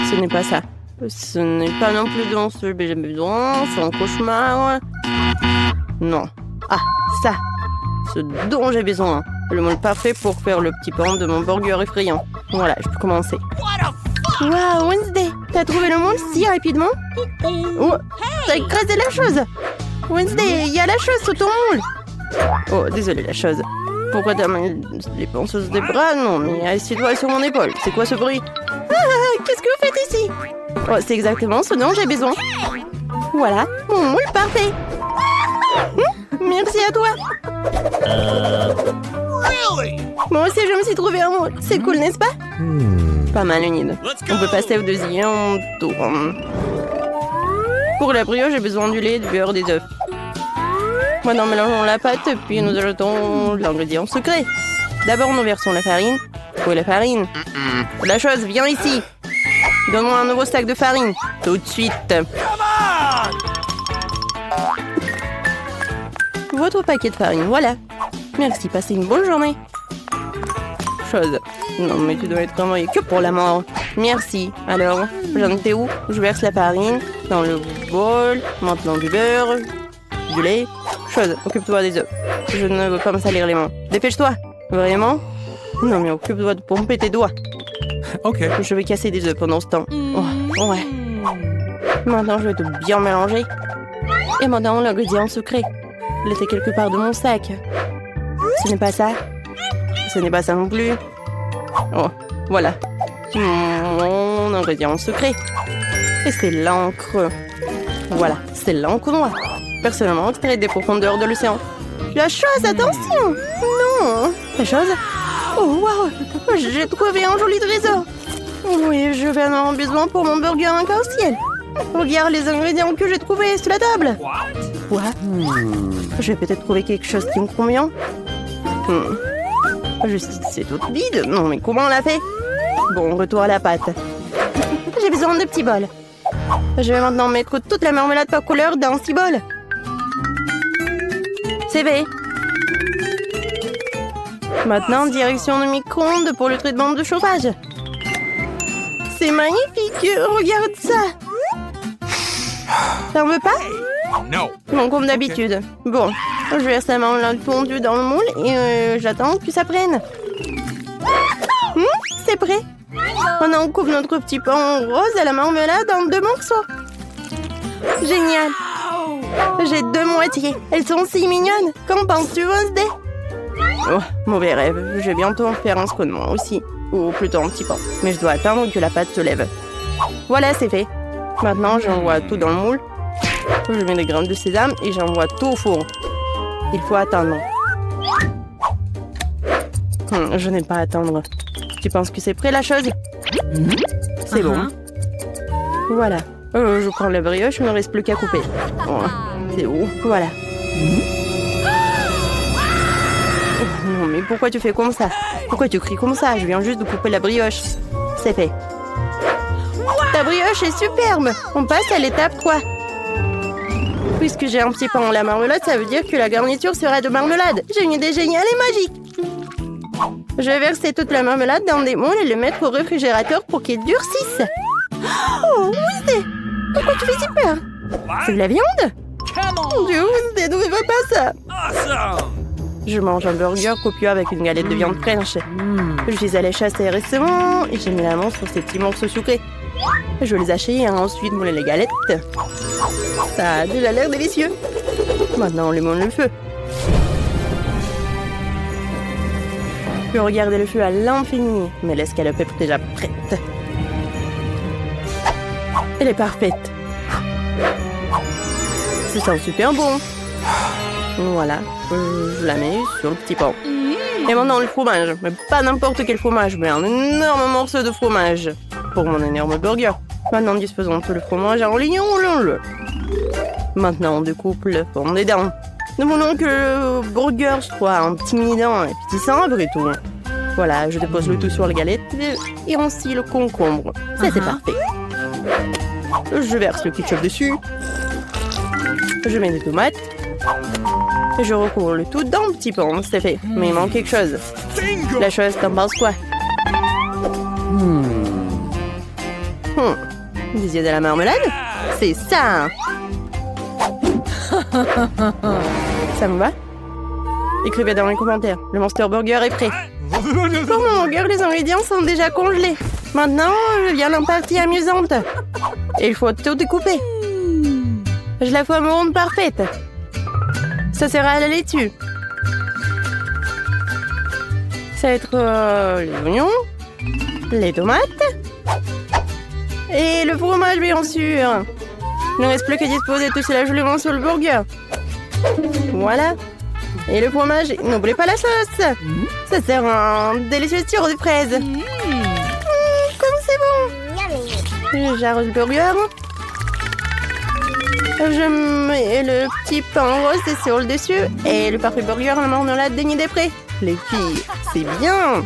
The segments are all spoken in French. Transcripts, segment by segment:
Ce n'est pas ça. Ce n'est pas non plus dont j'ai besoin. C'est un cauchemar. Non. Ah, ça. Ce dont j'ai besoin. Le moule parfait pour faire le petit pain de mon burger effrayant. Voilà, je peux commencer. Waouh, Wednesday, t'as trouvé le moule si rapidement? Oh, t'as écrasé la chose. Wednesday, il y a la chose sous ton moule. Oh, désolé la chose. Pourquoi t'as mis les penseuses des bras? Non, mais assieds-toi sur mon épaule. C'est quoi ce bruit? Ah, qu'est-ce que vous faites ici? Oh, c'est exactement ce dont j'ai besoin. Voilà, mon moule parfait. Merci à toi. Moi aussi, je me suis trouvé un moule. C'est cool, n'est-ce pas? Pas mal, Unide. On peut passer au deuxième tour. Pour la brioche, j'ai besoin du lait, du beurre, des œufs. Maintenant, mélangeons la pâte, puis nous ajoutons l'ingrédient secret. D'abord, nous versons la farine. Où est la farine? La chose, viens ici. Donne-moi un nouveau sac de farine. Tout de suite. Votre paquet de farine, voilà. Merci, passez une bonne journée. Chose. Non, mais tu dois être vraiment que pour la mort. Merci. Alors, j'en étais où? Je verse la farine dans le bol. Maintenant du beurre, du lait. Chose, occupe-toi des œufs. Je ne veux pas me salir les mains. Dépêche-toi. Vraiment? Non, mais occupe-toi de pomper tes doigts. Ok. Je vais casser des œufs pendant ce temps. Oh, ouais. Maintenant, je vais tout bien mélanger. Et maintenant, l'ingrédient secret. Il était quelque part de mon sac. Ce n'est pas ça. Ce n'est pas ça non plus. Oh, voilà. Mon ingrédient secret. Et c'est l'encre. Voilà, c'est l'encre noire. Personnellement, extrait des profondeurs de l'océan. La chose, attention! Non! La chose? Oh, waouh! J'ai trouvé un joli trésor. Oui, je vais en avoir besoin pour mon burger arc-en-ciel. Regarde les ingrédients que j'ai trouvés sur la table. Quoi? Je vais peut-être trouver quelque chose qui me convient. C'est toute vide. Non, mais comment on l'a fait? Bon, retour à la pâte. J'ai besoin de petits bols. Je vais maintenant mettre toute la marmelade par couleur dans 6 bols. C'est fait. Maintenant, direction du micro-ondes pour le traitement de chauffage. C'est magnifique. Regarde ça. T'en veux pas? Non. Bon, comme d'habitude. Bon, je verse la marmelade fondue dans le moule et j'attends que ça prenne. C'est prêt. Maintenant, on coupe notre petit pain rose à la marmelade en 2 morceaux. Génial. J'ai 2 moitiés. Elles sont si mignonnes. Qu'en penses-tu, Wednesday? Oh, mauvais rêve. Je vais bientôt en faire un scone moi aussi. Ou plutôt un petit pain. Mais je dois attendre que la pâte se lève. Voilà, c'est fait. Maintenant, j'envoie tout dans le moule. Je mets des graines de sésame et j'envoie tout au four. Il faut attendre. Je n'aime pas attendre. Tu penses que c'est prêt, la chose? C'est bon. Voilà. Je prends la brioche, il ne me reste plus qu'à couper. Oh, c'est où? Voilà. Oh, non, mais pourquoi tu fais comme ça? Pourquoi tu cries comme ça? Je viens juste de couper la brioche. C'est fait. Ta brioche est superbe. On passe à l'étape 3. Puisque j'ai un petit pain en la marmelade, ça veut dire que la garniture sera de marmelade. J'ai une idée géniale et magique. Je vais verser toute la marmelade dans des moules et le mettre au réfrigérateur pour qu'il durcisse. Oh, Wednesday! Pourquoi tu fais si peur? C'est de la viande? Mon Dieu, Wednesday, ne fais pas ça! Je mange un burger copieux avec une galette de viande fraîche. Je suis allée chasser récemment et j'ai mis la main sur ces petits morceaux sucrés. Je les hacher et ensuite mouler les galettes. Ça a déjà l'air délicieux. Maintenant, on lui monte le feu. Je peux regarder le feu à l'infini, mais l'escalope est déjà prête. Elle est parfaite. Ça sent super bon. Voilà, je la mets sur le petit pain. Et maintenant le fromage, mais pas n'importe quel fromage, mais un énorme morceau de fromage pour mon énorme burger. Maintenant disposons tout le fromage en ligne, roulons-le. Maintenant on découpe le fond des dents. Nous voulons que le burger soit intimidant et appétissant après tout. Voilà, je dépose le tout sur la galette et ainsi le concombre. Ça c'est parfait. Je verse le ketchup dessus. Je mets des tomates. Et je recouvre le tout dans le petit pain. C'est fait. Mais il manque quelque chose. La chose, t'en penses quoi? Des yeux de la marmelade? C'est ça! Ça vous va? Écrivez dans les commentaires. Le Monster Burger est prêt. Pour mon burger, les ingrédients sont déjà congelés. Maintenant, vient la partie amusante. Il faut tout découper. Je la forme ronde parfaite. Ça sera à la laitue. Ça va être les oignons, les tomates et le fromage, bien sûr. Il ne reste plus qu'à disposer tout cela joliment sur le burger. Voilà. Et le fromage, n'oubliez pas la sauce. Ça sert un délicieux sirop de fraise. Comme c'est bon. J'arrose le burger. Je mets le petit pain rose sur le dessus et le parfait burger en marmelade déni des prés. Les filles, c'est bien.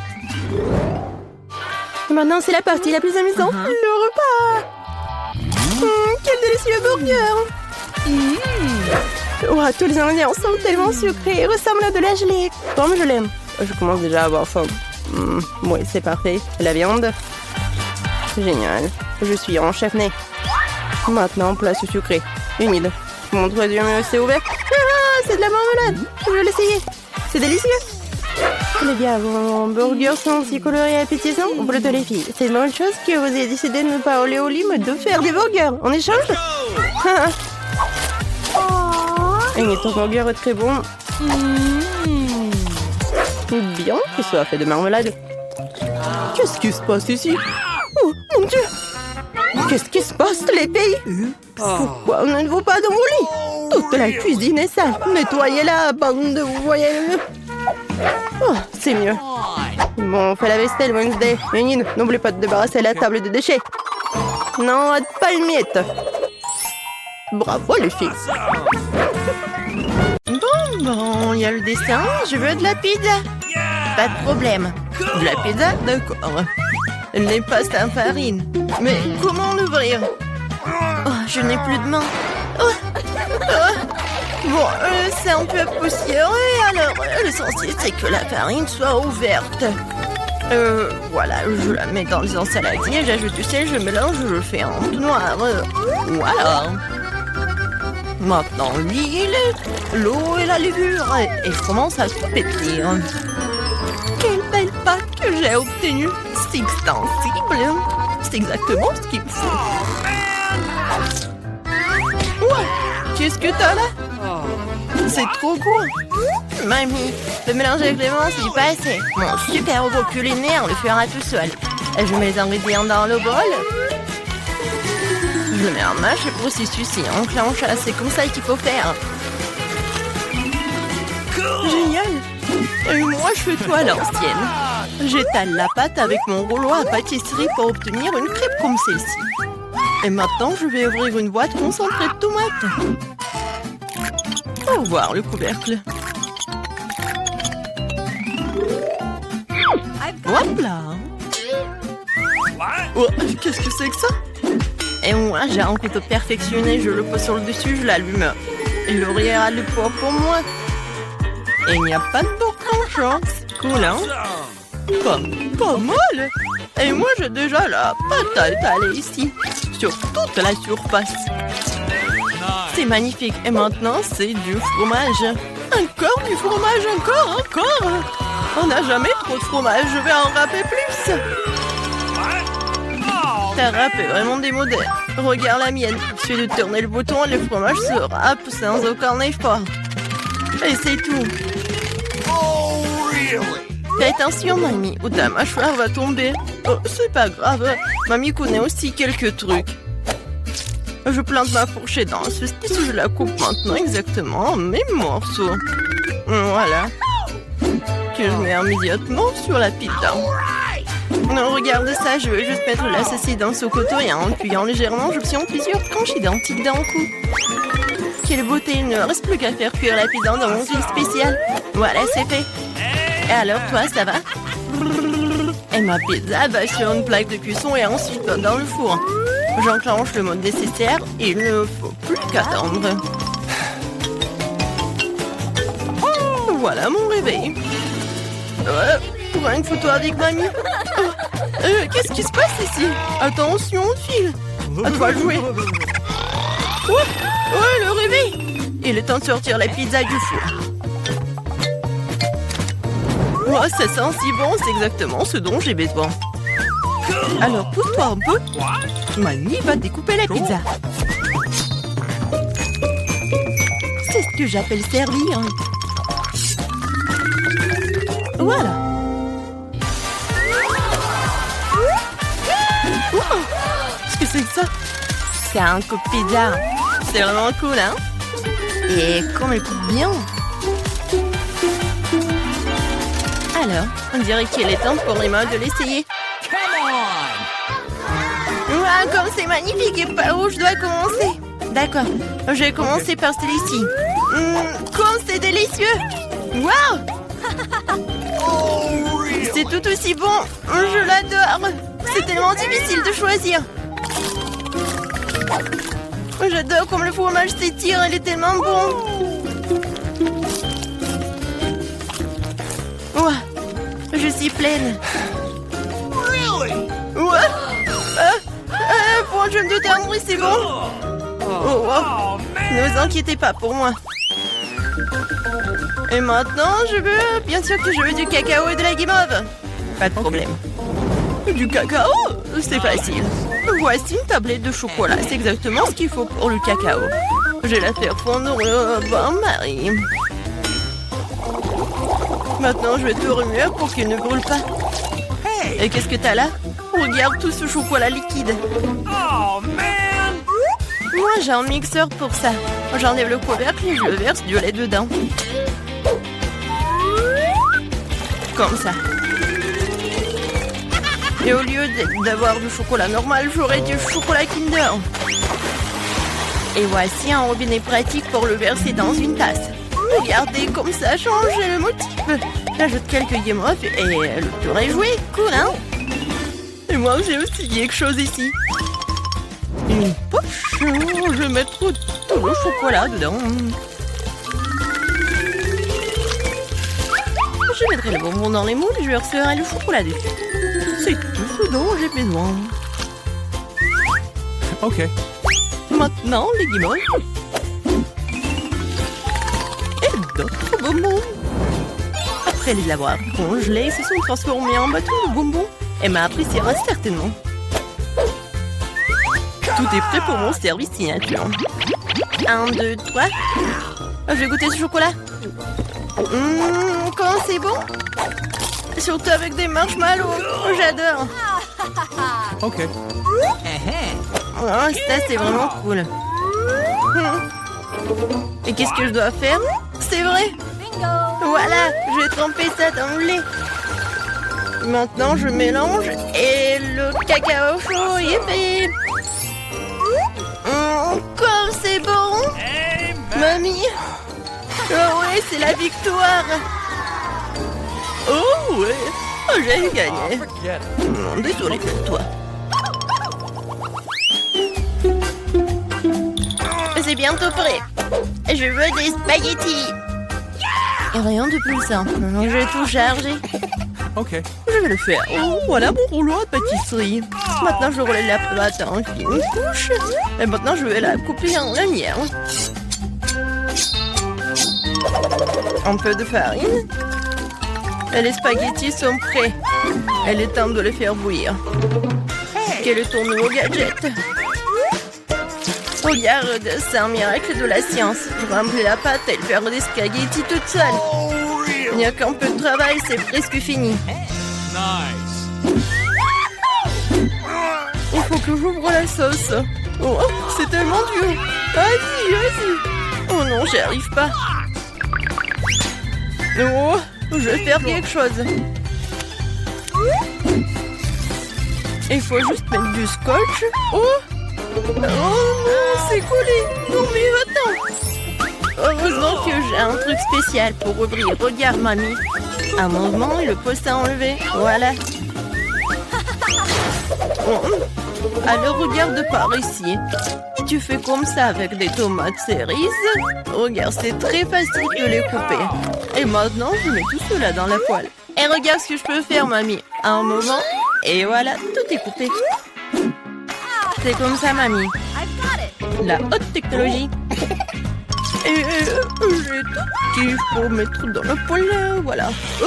Et maintenant, c'est la partie la plus amusante, le repas. Quel délicieux burger. Wow, tous les ingrédients sont tellement sucrés et ressemblent à de la gelée. Comme je l'aime. Je commence déjà à avoir faim. Oui, c'est parfait. La viande. Génial. Je suis en chef-né. Maintenant, place sucrée. Humide. Mon troisième c'est ouvert. Ah, c'est de la marmelade. Je vais l'essayer. C'est délicieux. Les gars, vos burgers sont si colorés et appétissants. Pour les filles, c'est une bonne chose que vous ayez décidé de ne pas aller au lit, mais de faire des burgers. En échange. Et ton burger est très bon. Bien qu'il soit fait de marmelade. Qu'est-ce qui se passe ici? Oh, mon Dieu! Qu'est-ce qui se passe, les filles? Pourquoi on ne va pas dans mon lit? Toute la cuisine est sale. Nettoyez-la, bande de voyelles. Oh, c'est mieux. Bon, on fait la vaisselle, Wednesday. Ménine, n'oubliez pas de débarrasser la table de déchets. Non, pas une miette. Bravo, les filles. Bon, il y a le dessin. Je veux de la pizza. Pas de problème. De la pizza? D'accord. Les pastes en farine. Mais comment l'ouvrir? Oh, je n'ai plus de main. Bon, c'est un peu poussiéreux, alors l'essentiel c'est que la farine soit ouverte. Voilà, je la mets dans les ensaladiers, j'ajoute du sel, je mélange, je fais un tout noir. Voilà. Maintenant l'huile, l'eau et la levure, et je commence à tout pétrir. Quelle belle pâte que j'ai obtenue. C'est extensible. C'est exactement ce qu'il me faut. Ouais, qu'est-ce que t'as là? C'est trop cool. Mamie, le mélange avec les mains, c'est pas assez. Mon super robot culinaire le fera tout seul. Je mets les ingrédients dans le bol. Je mets en marche le processus et enclenche. C'est comme ça qu'il faut faire. Génial. Et moi, je fais tout à l'ancienne. J'étale la pâte avec mon rouleau à pâtisserie pour obtenir une crêpe comme celle-ci. Et maintenant, je vais ouvrir une boîte concentrée de tomates. Au revoir le couvercle. Hop là. Oh, qu'est-ce que c'est que ça? Et moi, j'ai un couteau perfectionné, je le pose sur le dessus, je l'allume. Et l'ouvrière a le poids pour moi. Et il n'y a pas de boucan, c'est cool, hein? Pas mal. Et moi, j'ai déjà la pâte à étaler ici, sur toute la surface. C'est magnifique. Et maintenant, c'est du fromage. Encore du fromage, encore. On n'a jamais trop de fromage. Je vais en râper plus. Ta râpe est vraiment démodée. Regarde la mienne. Il suffit de tourner le bouton et le fromage se râpe sans aucun effort. Et c'est tout. Fais attention, mamie, ou ta mâchoire va tomber. Oh, c'est pas grave. Mamie connaît aussi quelques trucs. Je plante ma fourchette dans ce sticks, je la coupe maintenant exactement en mes morceaux. Voilà. Que je mets immédiatement sur la pizza. Non, regarde ça, je vais juste mettre la saucisse dans ce coteau et en appuyant légèrement, j'obtiens plusieurs tranches identiques d'un coup. Quelle beauté, il ne reste plus qu'à faire cuire la pizza dans mon huile spéciale. Voilà, c'est fait. Et alors, toi, ça va? Et ma pizza va sur une plaque de cuisson et ensuite dans le four. J'enclenche le mode nécessaire et il ne faut plus qu'attendre. Voilà mon réveil. Prends une photo avec mamie. Qu'est-ce qui se passe ici? Attention, file. À toi de jouer. Ouais, le réveil. Il est temps de sortir la pizza du four. Oh, ça sent si bon, c'est exactement ce dont j'ai besoin. Alors, pousse-toi un peu. Mamie va découper la pizza. C'est ce que j'appelle servir. Voilà. Wow. Qu'est-ce que c'est que ça? C'est un coup de pizza. C'est vraiment cool, hein? Et comme elle coupe bien. Alors, on dirait qu'il est temps pour Emma de l'essayer. Wow, comme c'est magnifique et par où je dois commencer? D'accord, je vais commencer par celui-ci. Comme c'est délicieux! Wow! C'est tout aussi bon. Je l'adore. C'est tellement difficile de choisir. J'adore comme le fromage s'étire. Il est tellement bon. Ouais, je suis pleine. Ouais. Pour un jeune de tendre, c'est bon. Oh, wow. Ne vous inquiétez pas pour moi. Et maintenant, bien sûr que je veux du cacao et de la guimauve. Pas de problème. Du cacao? C'est facile. Voici une tablette de chocolat. C'est exactement ce qu'il faut pour le cacao. Je vais la faire fondre au bain-marie. Maintenant, je vais tout remuer pour qu'il ne brûle pas. Et qu'est-ce que t'as là? Regarde tout ce chocolat liquide. Oh, man! Moi, j'ai un mixeur pour ça. J'enlève le couvercle et je verse du lait dedans. Comme ça. Et au lieu d'avoir du chocolat normal, j'aurai du chocolat Kinder. Et voici un robinet pratique pour le verser dans une tasse. Regardez comme ça change le motif. J'ajoute quelques guimauves et le tour est joué. Cool, hein? Et moi, j'ai aussi quelque chose ici. Une poche. Je vais mettre tout le chocolat dedans. Je mettrai le bonbon dans les moules et je verserai le chocolat dessus. C'est tout ce dont j'ai besoin. Ok. Maintenant, les guimauves. Et d'autres bonbons. Après les avoir congelés, ils se sont transformés en bâtons de bonbons. Emma appréciera certainement. Tout est prêt pour mon service signature. 1, 2, 3. Je vais goûter ce chocolat. Comment c'est bon? Surtout avec des marshmallows. J'adore. Ok. Oh, ça, c'est vraiment cool. Et qu'est-ce que je dois faire? C'est vrai. Voilà, je vais tremper ça dans le lait. Maintenant, je mélange et le cacao chaud est fait. Comme c'est bon. Mamie. Oh ouais, c'est la victoire. Oh ouais, j'ai gagné. Désolée pour toi. C'est bientôt prêt. Je veux des spaghettis. Et rien de plus simple. Je vais tout charger. Ok. Je vais le faire. Oh, voilà mon rouleau à pâtisserie. Maintenant, je roule la pâte en fine couche. Et maintenant, je vais la couper en lanière. Un peu de farine. Et les spaghettis sont prêts. Il est temps de les faire bouillir. Quel est ton nouveau gadget? Regarde, c'est un miracle de la science. Je remplis la pâte et faire des spaghettis toute seule. Il n'y a qu'un peu de travail, c'est presque fini. Nice. Il faut que j'ouvre la sauce. Oh, c'est tellement dur. Vas-y, vas-y. Oh non, j'y arrive pas. Oh, je vais faire quelque chose. Il faut juste mettre du scotch. Oh, oh non, c'est collé. Non mais attends. Heureusement que j'ai un truc spécial pour ouvrir. Regarde, mamie. Un mouvement et le poste à enlever. Voilà. Oh. Alors regarde par ici. Tu fais comme ça avec des tomates cerises. Regarde, c'est très facile de les couper. Et maintenant, je mets tout cela dans la poêle. Et regarde ce que je peux faire, mamie. À un moment, Et voilà, tout est coupé. C'est comme ça, mamie. La haute technologie. Et j'ai tout qu'il faut mettre dans le poêle, voilà. Oh,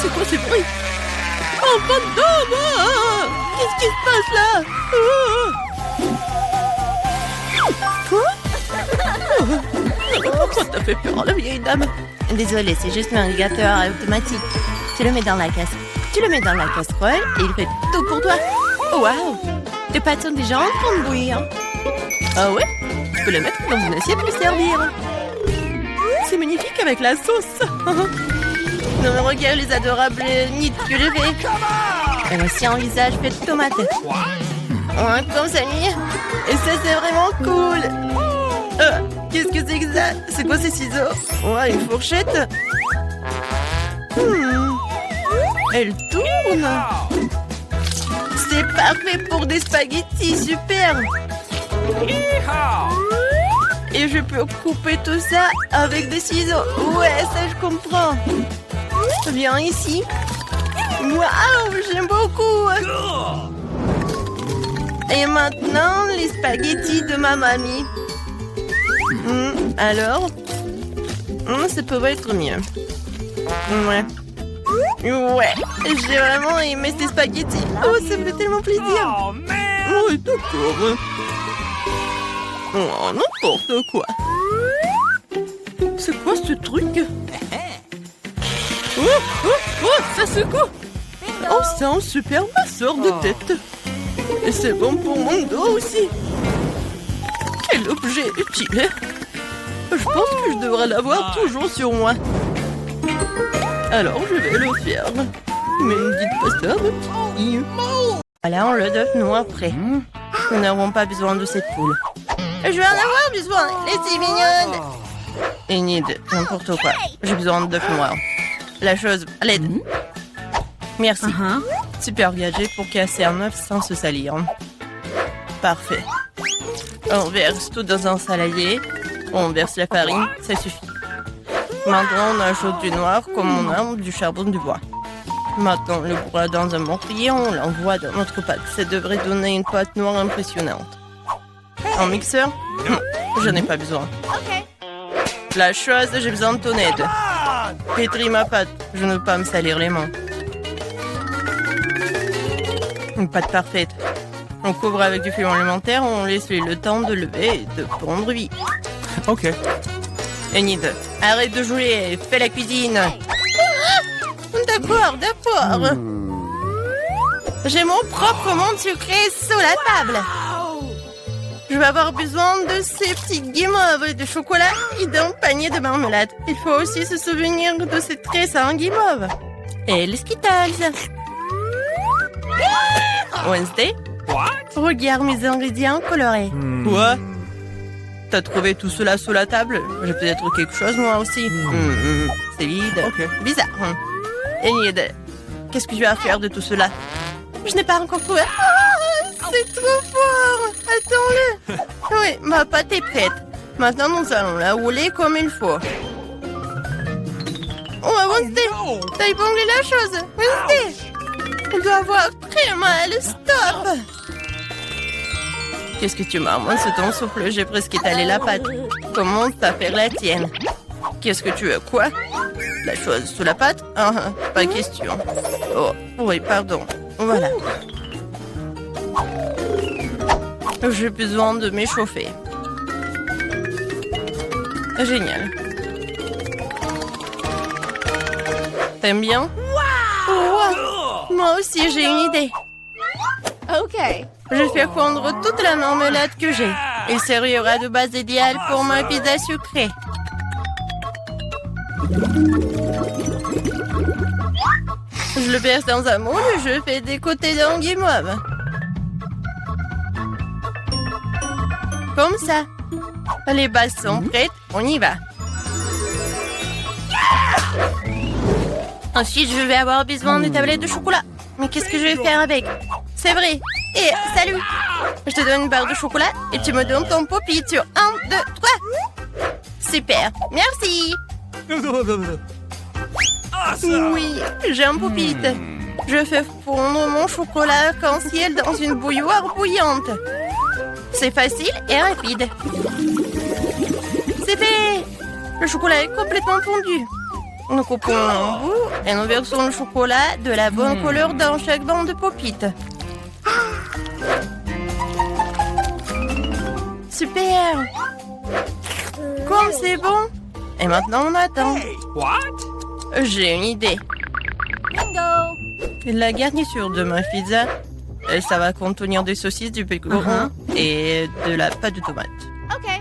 c'est quoi ces bruits? Oh, fantôme! Qu'est-ce qui se passe là? Quoi? Pourquoi t'as fait peur, la vieille dame? Désolée, c'est juste un irrigateur automatique. Tu le mets dans la casserole. Tu le mets dans la casserole et il fait tout pour toi. Oh, waouh! Tes pâtes sont déjà en train de bouillir. Ah ouais? Tu peux le mettre dans une assiette pour servir. C'est magnifique avec la sauce. Non, mais regarde les adorables nids que je fais. Et voici un visage fait de tomates. Ouais, comme ça, lui. Et ça, c'est vraiment cool. Qu'est-ce que c'est que ça? C'est quoi ces ciseaux? Ouais, une fourchette. Elle tourne. C'est parfait pour des spaghettis, super. Et je peux couper tout ça avec des ciseaux. Ouais, ça je comprends. Viens ici. Waouh, j'aime beaucoup. Et maintenant, les spaghettis de ma mamie. Alors, ça peut être mieux. Ouais. Ouais, j'ai vraiment aimé ces spaghettis. Oh, ça me fait tellement plaisir. Oh, man. Oui, d'accord. Oh, n'importe quoi. C'est quoi ce truc? Ça secoue. Oh, c'est un super masseur de tête. Et c'est bon pour mon dos aussi. Quel objet utile. Je pense que je devrais l'avoir toujours sur moi. Alors, je vais le faire. Mais ne dites pas ça, petit. Voilà, on le devenu après. Nous n'avons pas besoin de cette poule. Je vais en avoir besoin. Laissez mignonne. Enid, n'importe quoi. J'ai besoin d'œufs noirs. La chose à l'aide. Merci. Super gadget pour casser un œuf sans se salir. Parfait. On verse tout dans un saladier. On verse la farine, ça suffit. Maintenant, on ajoute du noir comme on a du charbon du bois. Maintenant, on le broie dans un mortier, on l'envoie dans notre pâte. Ça devrait donner une pâte noire impressionnante. Un mixeur? J'en ai pas besoin. La chose, j'ai besoin de ton aide. Pétris ma pâte, je ne veux pas me salir les mains. Une pâte parfaite. On couvre avec du fluor alimentaire, on laisse le temps de lever et de pondre vite. Ok. Enid, arrête de jouer, fais la cuisine. D'accord. J'ai mon propre monde sucré sous la table. Je vais avoir besoin de ces petites guimauves de chocolat et d'un panier de marmelade. Il faut aussi se souvenir de ces tresses en guimauve. Et les Skittles. Wednesday, What? regarde mes ingrédients colorés. Quoi? T'as trouvé tout cela sous la table? J'ai peut-être quelque chose moi aussi. C'est vide. Ok. Bizarre. Enid, qu'est-ce que tu vas faire de tout cela? Je n'ai pas encore trouvé. C'est trop fort. Attends-le. Oui, ma pâte est prête. Maintenant, nous allons la rouler comme il faut. Oh, Wednesday, t'as épinglé la chose. Wednesday, elle doit avoir très mal. Stop. Qu'est-ce que tu marmonnes sous ton souffle? J'ai presque étalé la pâte. Commence à faire la tienne. Qu'est-ce que tu veux? Quoi? La chose sous la pâte? Pas question. Oh, oui, pardon. Voilà. J'ai besoin de m'échauffer. Génial. T'aimes bien? Wow! Moi aussi, j'ai une idée. Ok. Je fais fondre toute la marmelade que j'ai. Il servira de base idéale pour ma pizza sucrée. Je le verse dans un moule et je fais des côtés d'un guimauve. Comme ça. Les bases sont prêtes, on y va. Ensuite, je vais avoir besoin des tablettes de chocolat. Mais qu'est-ce que je vais faire avec? C'est vrai. Et salut. Je te donne une barre de chocolat et tu me donnes ton poppy sur 1, 2, 3. Super. Merci. Awesome. Oui, j'ai un poppy. Je fais fondre mon chocolat arc-en-ciel dans une bouilloire bouillante. C'est facile et rapide. C'est fait! Le chocolat est complètement fondu. Nous coupons en bout et nous versons le chocolat de la bonne couleur dans chaque bande de pop-it. Super! Comme c'est bon! Et maintenant on attend. What? J'ai une idée. Bingo. La garniture de ma pizza, ça va contenir des saucisses, du bacon et de la pâte de tomate. Okay.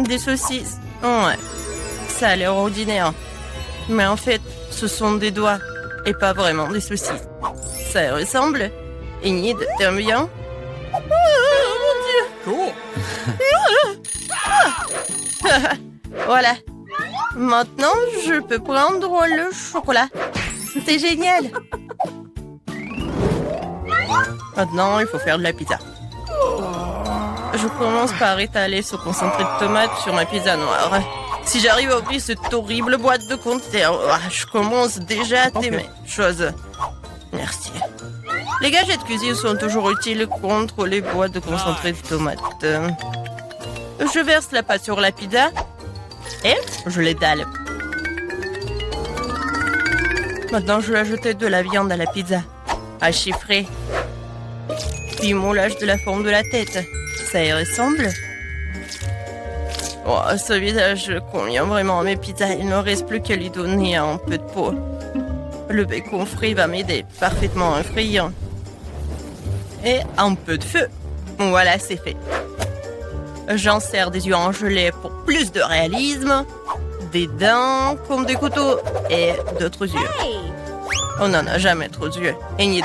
Des saucisses? Ouais. Ça a l'air ordinaire. Mais en fait, ce sont des doigts et pas vraiment des saucisses. Ça y ressemble. Enid, t'aimes bien? Oh mon Dieu! Cool. Voilà. Maintenant, je peux prendre le chocolat. C'est génial. Maintenant, il faut faire de la pizza. Je commence par étaler ce concentré de tomate sur ma pizza noire. Si j'arrive à ouvrir cette horrible boîte de conserve, je commence déjà à t'aimer. Chose. Merci. Les gadgets de cuisine sont toujours utiles contre les boîtes de concentré de tomate. Je verse la pâte sur la pizza et je l'étale. Maintenant, je vais ajouter de la viande à la pizza, à chiffrer. Puis moulage de la forme de la tête. Ça y ressemble? Oh, ce visage convient vraiment à mes pizzas. Il ne reste plus qu'à lui donner un peu de peau. Le bacon frit va m'aider parfaitement à frire. Et un peu de feu. Voilà, c'est fait. J'en sers des yeux en gelée pour plus de réalisme. Des dents comme des couteaux et d'autres yeux. Hey. On n'en a jamais trop d'yeux. Enid.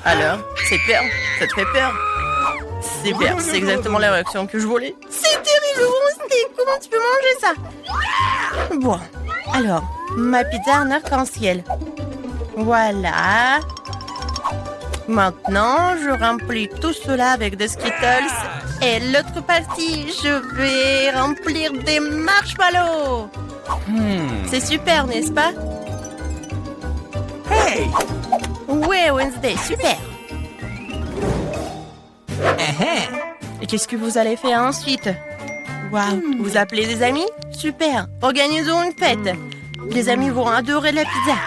Alors, c'est peur? Ça te fait peur? Super, c'est exactement la réaction que je voulais. C'est terrible, Wednesday. Comment tu peux manger ça? Bon, alors, ma pizza en arc-en-ciel. Voilà. Maintenant, je remplis tout cela avec des Skittles. Et l'autre partie, je vais remplir des marshmallows. C'est super, n'est-ce pas? Hey! Ouais, Wednesday, super. Et qu'est-ce que vous allez faire ensuite? Waouh, vous appelez des amis? Super, organisons une fête. Les amis vont adorer la pizza.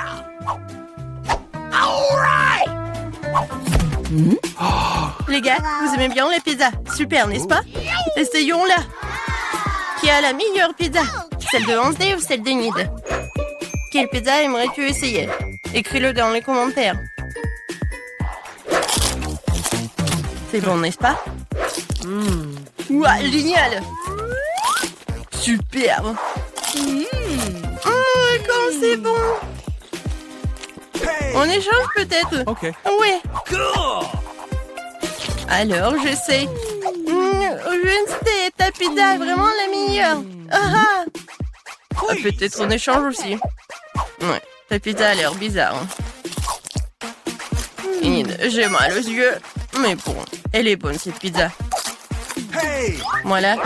Les gars, vous aimez bien la pizza? Super, n'est-ce pas? Essayons-la. Qui a la meilleure pizza? Celle de Wednesday ou celle d'Enid? Quelle pizza aimerais-tu essayer? Écris-le dans les commentaires. C'est bon, n'est-ce pas? Ouah, génial! Superbe! Comme c'est bon! On échange peut-être? Okay. Ouais. Cool. Alors, j'essaie. Wednesday, ta pizza est vraiment la meilleure. Ah, ah. Peut-être on échange aussi. Ouais, ta pizza a l'air bizarre. Enid, j'ai mal aux yeux. Mais bon, elle est bonne cette pizza. Hey! Voilà.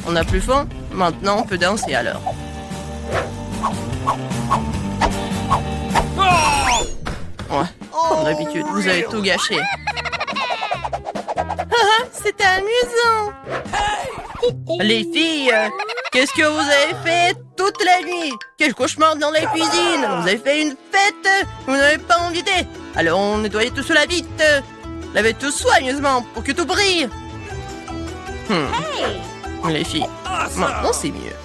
On a plus faim. Maintenant, on peut danser alors. Ouais, comme d'habitude, vous avez tout gâché. C'était amusant. Les filles, qu'est-ce que vous avez fait toute la nuit? Quel cauchemar dans la cuisine. Vous avez fait une fête. Vous n'avez pas invité. Alors on nettoyait tout cela vite. Lavez tout soigneusement pour que tout brille. Les filles, maintenant c'est mieux.